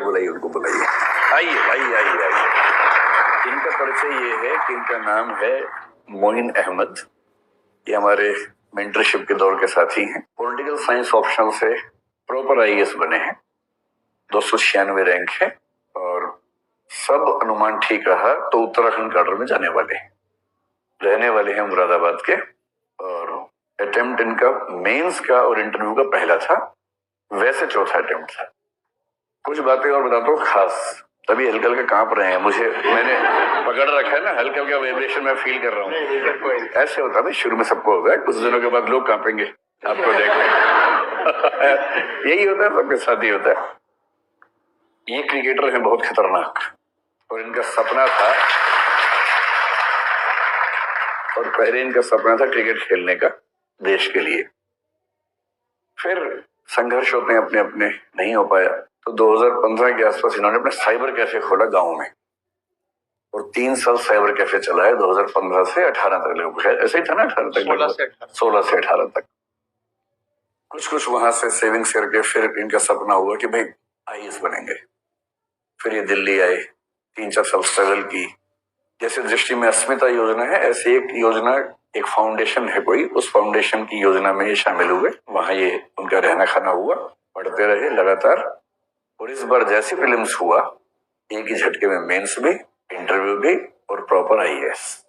बुलाइए, उनको बुलाइए। आइए आइए आइए आइए। इनका परिचय ये है कि इनका नाम है मोइन अहमद। ये हमारे मेंटरशिप के दौर के साथी हैं। पॉलिटिकल साइंस ऑप्शनल से प्रॉपर आईएएस बने हैं। 296 रैंक है और सब अनुमान ठीक रहा तो उत्तराखंड काडर में जाने वाले हैं। रहने वाले हैं मुरादाबाद के और अटेम्प्ट इनका मेंस का और इंटरव्यू का पहला था, वैसे चौथा अटेम्प्ट था। कुछ बातें और बताता हूँ खास, तभी हल्का हल्का कांप रहे हैं। मैंने पकड़ रखा है ना, हल्का हल्का वाइब्रेशन में फील कर रहा हूँ। ऐसे होता है, शुरू में सबको होगा, कुछ दिनों के बाद लोग कांपेंगे आपको देख यही होता है, सबके साथ ही होता है। ये क्रिकेटर है बहुत खतरनाक और इनका सपना था, और पहले इनका सपना था क्रिकेट खेलने का देश के लिए। फिर संघर्ष होते हैं अपने अपने, नहीं हो पाया तो 2015 के आसपास इन्होंने अपने साइबर कैफे खोला गांव में और 3 साल साइबर कैफे चलाया 2015 से 18 तक। लोग ऐसे ही था ना, 18 तक, 16 से 18 तक। कुछ वहां से सेविंग्स करके फिर इनका सपना हुआ कि भाई आईएएस बनेंगे। फिर ये दिल्ली आए, 3-4 साल स्ट्रगल की। जैसे दृष्टि में अस्मिता योजना है, ऐसी एक योजना, एक फाउंडेशन है कोई, उस फाउंडेशन की योजना में ये शामिल हुए। वहां ये उनका रहना खाना हुआ, पढ़ते रहे लगातार। और इस बार जैसी फिल्म्स हुआ, एक ही झटके में मेंस भी, इंटरव्यू भी और प्रॉपर आईएएस।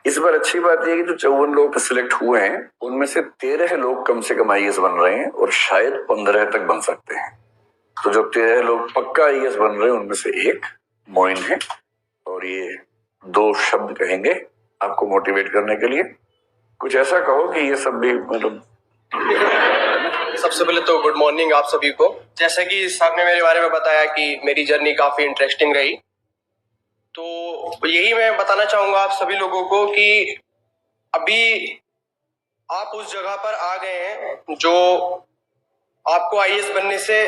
इस बार अच्छी बात यह कि जो 54 लोग सिलेक्ट हुए हैं उनमें से 13 लोग कम से कम आईएएस बन रहे हैं और शायद 15 तक बन सकते हैं। तो जो 13 लोग पक्का आईएएस बन रहे हैं उनमें से एक मोइन है और ये 2 शब्द कहेंगे आपको मोटिवेट करने के लिए। कुछ ऐसा कहो कि ये सब भी मतलब। सबसे पहले तो गुड मॉर्निंग आप सभी को। जैसे कि साहब ने मेरे बारे में बताया कि मेरी जर्नी काफी इंटरेस्टिंग रही, तो यही मैं बताना चाहूंगा आप सभी लोगों को कि अभी आप उस जगह पर आ गए हैं जो आपको आईएएस बनने से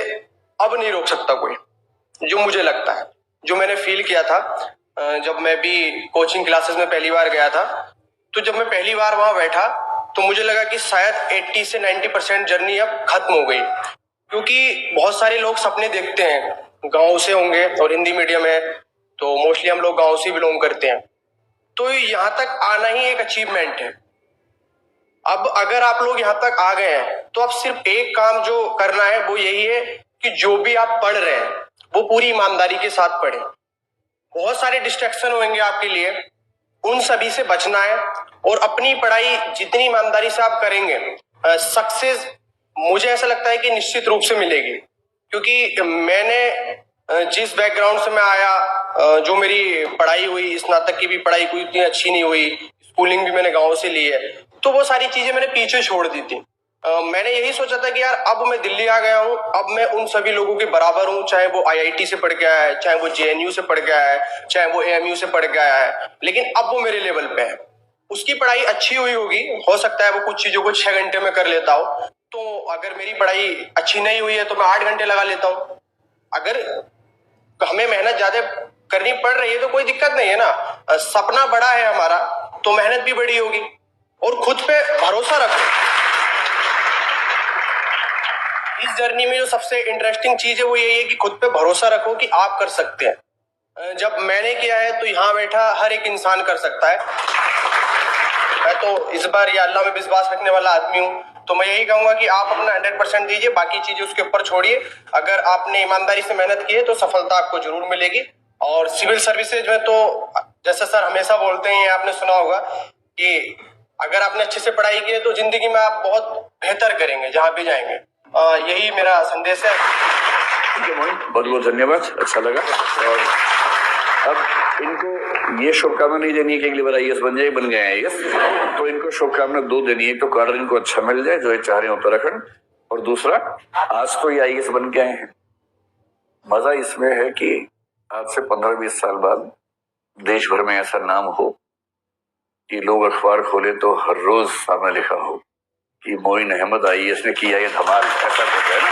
अब नहीं रोक सकता कोई, जो मुझे लगता है, जो मैंने फील किया था जब मैं भी कोचिंग क्लासेस में पहली बार गया था। तो जब मैं पहली बार वहां बैठा तो मुझे लगा कि शायद 80 से 90% जर्नी अब खत्म हो गई, क्योंकि बहुत सारे लोग सपने देखते हैं, गांव से होंगे और हिंदी मीडियम है तो मोस्टली हम लोग गांव से बिलोंग करते हैं, तो यहाँ तक आना ही एक अचीवमेंट है। अब अगर आप लोग यहाँ तक आ गए हैं तो अब सिर्फ एक काम जो करना है वो यही है कि जो भी आप पढ़ रहे हैं वो पूरी ईमानदारी के साथ पढ़ें। बहुत सारे डिस्ट्रैक्शन होंगे आपके लिए, उन सभी से बचना है और अपनी पढ़ाई जितनी ईमानदारी से आप करेंगे, सक्सेस मुझे ऐसा लगता है कि निश्चित रूप से मिलेगी। क्योंकि मैंने जिस बैकग्राउंड से मैं आया, जो मेरी पढ़ाई हुई, स्नातक की भी पढ़ाई कोई इतनी अच्छी नहीं हुई, स्कूलिंग भी मैंने गांव से ली है, तो वो सारी चीजें मैंने पीछे छोड़ दी थी। मैंने यही सोचा था कि यार अब मैं दिल्ली आ गया हूँ, अब मैं उन सभी लोगों के बराबर हूँ, चाहे वो आईआईटी से पढ़ के आया है, चाहे वो जेएनयू से पढ़ के आया है, चाहे वो एएमयू से पढ़ के आया है, लेकिन अब वो मेरे लेवल पे है। उसकी पढ़ाई अच्छी हुई होगी, हो सकता है वो कुछ चीजों को 6 घंटे में कर लेता हो, तो अगर मेरी पढ़ाई अच्छी नहीं हुई है तो मैं 8 घंटे लगा लेता हूँ। अगर हमें मेहनत ज्यादा करनी पड़ रही है तो कोई दिक्कत नहीं है ना, सपना बड़ा है हमारा तो मेहनत भी बड़ी होगी। और खुद पे भरोसा रखो। इस जर्नी में जो सबसे इंटरेस्टिंग चीज है वो यही है कि खुद पे भरोसा रखो कि आप कर सकते हैं। जब मैंने किया है तो यहाँ बैठा हर एक इंसान कर सकता है। मैं तो इस बार या अल्लाह में विश्वास रखने वाला आदमी हूँ, तो मैं यही कहूंगा कि आप अपना 100% दीजिए, बाकी चीजें उसके ऊपर छोड़िए। अगर आपने ईमानदारी से मेहनत की है तो सफलता आपको जरूर मिलेगी। और सिविल सर्विसेज में तो जैसे सर हमेशा बोलते हैं, आपने सुना होगा कि अगर आपने अच्छे से पढ़ाई की है तो जिंदगी में आप बहुत बेहतर करेंगे जहां भी जाएंगे। यही मेरा संदेश है। बहुत बहुत धन्यवाद, अच्छा लगा। और अब इनको ये शुभकामना नहीं देनी है कि अगली बार आईएएस बन जाए, बन गए आईएएस, तो इनको शुभकामना 2 देनी है। तो काडर इनको अच्छा मिल जाए जो ये चाह रहे हैं उत्तराखंड, और दूसरा आज तो ये आईएएस बन के आए हैं। मजा इसमें है कि आज से 15-20 साल बाद देश भर में ऐसा नाम हो कि लोग अखबार खोले तो हर रोज सामने लिखा हो कि मोइन अहमद आईएएस ने किया ये धमाल, ऐसा कुछ है ना।